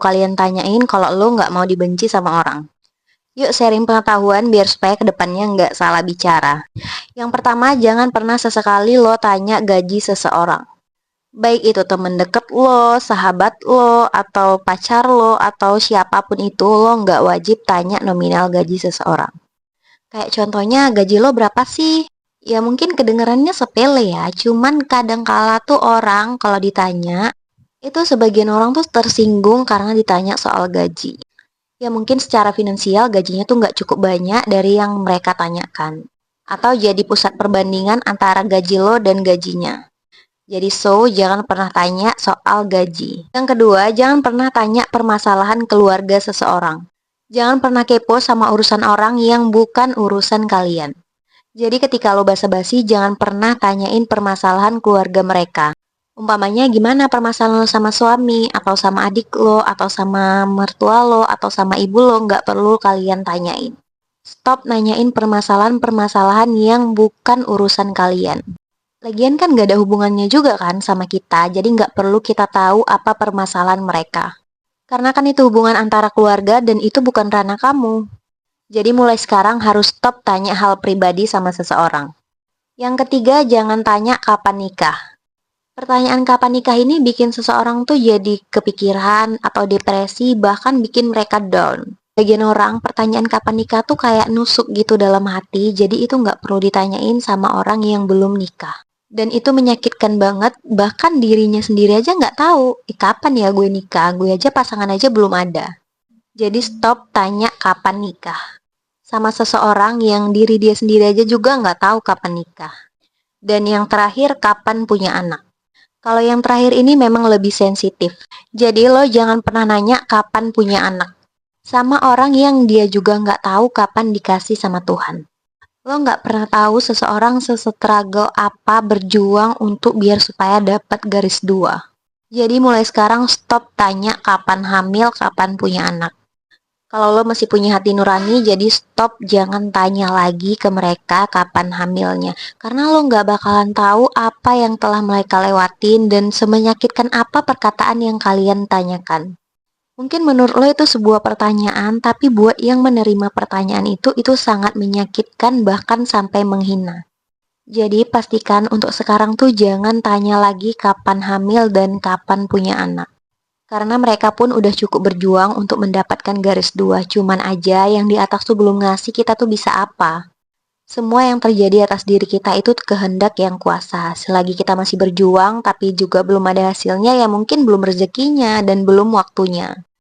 kalian tanyain kalau lo nggak mau dibenci sama orang? Yuk sharing pengetahuan biar supaya kedepannya nggak salah bicara. Yang pertama, jangan pernah sesekali lo tanya gaji seseorang. Baik itu temen deket lo, sahabat lo, atau pacar lo, atau siapapun itu, lo nggak wajib tanya nominal gaji seseorang. Kayak contohnya, gaji lo berapa sih? Ya mungkin kedengarannya sepele ya, cuman kadang kala tuh orang kalau ditanya, itu sebagian orang tuh tersinggung karena ditanya soal gaji. Ya mungkin secara finansial gajinya tuh nggak cukup banyak dari yang mereka tanyakan. Atau jadi pusat perbandingan antara gaji lo dan gajinya. Jadi jangan pernah tanya soal gaji. Yang kedua, jangan pernah tanya permasalahan keluarga seseorang. Jangan pernah kepo sama urusan orang yang bukan urusan kalian. Jadi ketika lo basa-basi, jangan pernah tanyain permasalahan keluarga mereka. Umpamanya gimana permasalahan lo sama suami, atau sama adik lo, atau sama mertua lo, atau sama ibu lo, nggak perlu kalian tanyain. Stop nanyain permasalahan-permasalahan yang bukan urusan kalian. Lagian kan nggak ada hubungannya juga kan sama kita, jadi nggak perlu kita tahu apa permasalahan mereka. Karena kan itu hubungan antara keluarga dan itu bukan ranah kamu. Jadi mulai sekarang harus stop tanya hal pribadi sama seseorang. Yang ketiga, jangan tanya kapan nikah. Pertanyaan kapan nikah ini bikin seseorang tuh jadi kepikiran atau depresi, bahkan bikin mereka down. Bagian orang, pertanyaan kapan nikah tuh kayak nusuk gitu dalam hati, jadi itu nggak perlu ditanyain sama orang yang belum nikah. Dan itu menyakitkan banget, bahkan dirinya sendiri aja nggak tahu, kapan ya gue nikah, gue aja pasangan aja belum ada. Jadi stop tanya kapan nikah sama seseorang yang diri dia sendiri aja juga nggak tahu kapan nikah. Dan yang terakhir, kapan punya anak. Kalau yang terakhir ini memang lebih sensitif. Jadi lo jangan pernah nanya kapan punya anak. Sama orang yang dia juga nggak tahu kapan dikasih sama Tuhan. Lo nggak pernah tahu seseorang sestruggle apa berjuang untuk biar supaya dapat garis dua. Jadi mulai sekarang stop tanya kapan hamil, kapan punya anak. Kalau lo masih punya hati nurani, jadi stop, jangan tanya lagi ke mereka kapan hamilnya. Karena lo nggak bakalan tahu apa yang telah mereka lewatin dan semenyakitkan apa perkataan yang kalian tanyakan. Mungkin menurut lo itu sebuah pertanyaan, tapi buat yang menerima pertanyaan itu sangat menyakitkan bahkan sampai menghina. Jadi pastikan untuk sekarang tuh jangan tanya lagi kapan hamil dan kapan punya anak. Karena mereka pun udah cukup berjuang untuk mendapatkan garis dua, cuman aja yang di atas tuh belum ngasih kita tuh bisa apa. Semua yang terjadi atas diri kita itu kehendak yang kuasa. Selagi kita masih berjuang tapi juga belum ada hasilnya, ya mungkin belum rezekinya dan belum waktunya.